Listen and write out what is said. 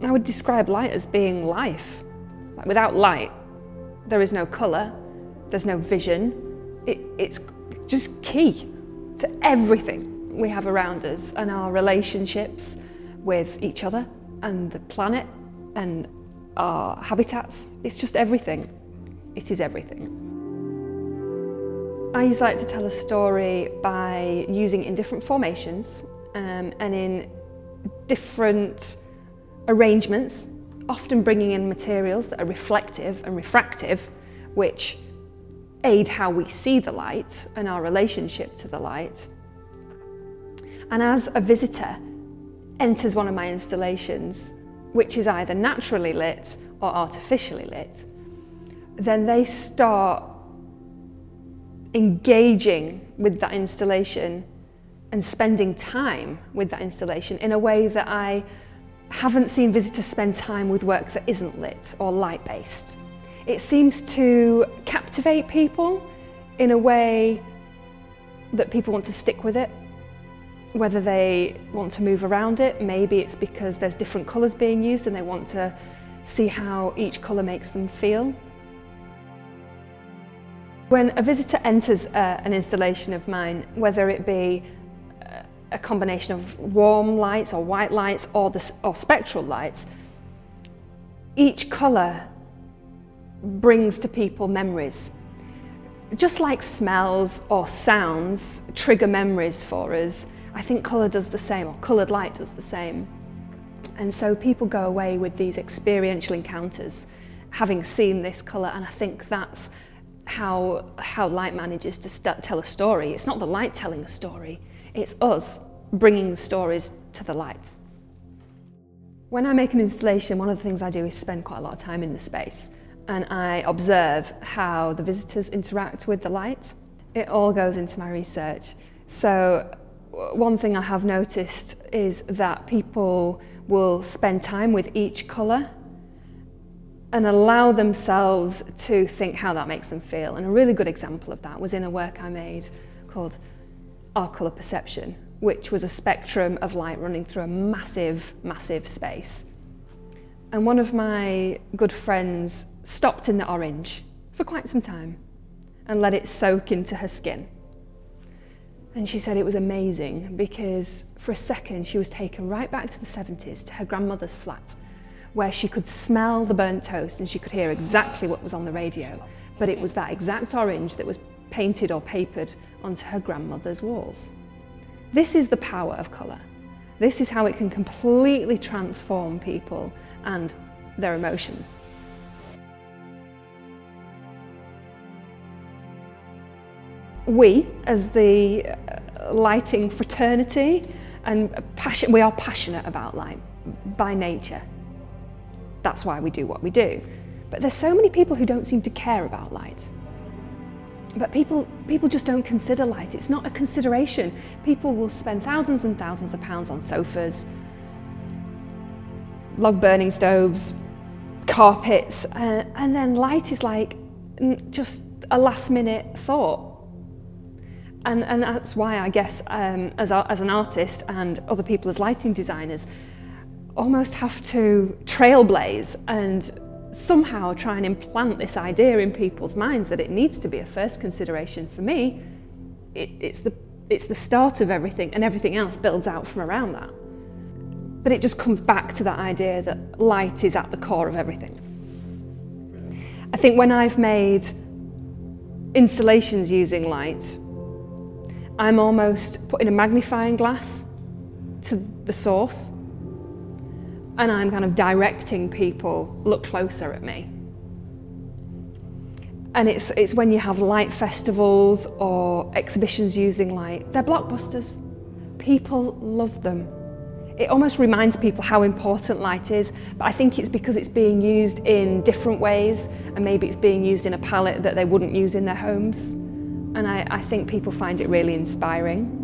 I would describe light as being life. Like, without light, there is no colour, there's no vision. It's just key to everything we have around us and our relationships with each other and the planet and our habitats. It's just everything. It is everything. I usually like to tell a story by using it in different formations and in different arrangements, often bringing in materials that are reflective and refractive, which aid how we see the light and our relationship to the light. And as a visitor enters one of my installations, which is either naturally lit or artificially lit, then they start engaging with that installation and spending time with that installation in a way that I haven't seen visitors spend time with work that isn't lit or light-based. It seems to captivate people in a way that people want to stick with it, whether they want to move around it. Maybe it's because there's different colours being used and they want to see how each colour makes them feel. When a visitor enters an installation of mine, whether it be a combination of warm lights or white lights or spectral lights, each colour brings to people memories. Just like smells or sounds trigger memories for us, I think colour does the same, or coloured light does the same. And so people go away with these experiential encounters, having seen this colour, and I think that's how light manages to tell a story. It's not the light telling a story, it's us bringing the stories to the light. When I make an installation, one of the things I do is spend quite a lot of time in the space, and I observe how the visitors interact with the light. It all goes into my research. So one thing I have noticed is that people will spend time with each colour and allow themselves to think how that makes them feel. And a really good example of that was in a work I made called Our Colour Perception, which was a spectrum of light running through a massive, massive space. And one of my good friends stopped in the orange for quite some time and let it soak into her skin. And she said it was amazing because for a second she was taken right back to the 70s, to her grandmother's flat, where she could smell the burnt toast and she could hear exactly what was on the radio. But it was that exact orange that was painted or papered onto her grandmother's walls. This is the power of colour. This is how it can completely transform people and their emotions. We, as the lighting fraternity, we are passionate about light by nature. That's why we do what we do. But there's so many people who don't seem to care about light. But people just don't consider light. It's not a consideration. People will spend thousands and thousands of pounds on sofas, log burning stoves, carpets, and then light is like just a last minute thought. And that's why I guess as an artist and other people as lighting designers almost have to trailblaze and somehow try and implant this idea in people's minds that it needs to be a first consideration. For me, it's the start of everything, and everything else builds out from around that. But it just comes back to that idea that light is at the core of everything. I think when I've made installations using light, I'm almost putting a magnifying glass to the source, and I'm kind of directing people, look closer at me. And it's when you have light festivals or exhibitions using light, they're blockbusters. People love them. It almost reminds people how important light is, but I think it's because it's being used in different ways, and maybe it's being used in a palette that they wouldn't use in their homes. And I think people find it really inspiring.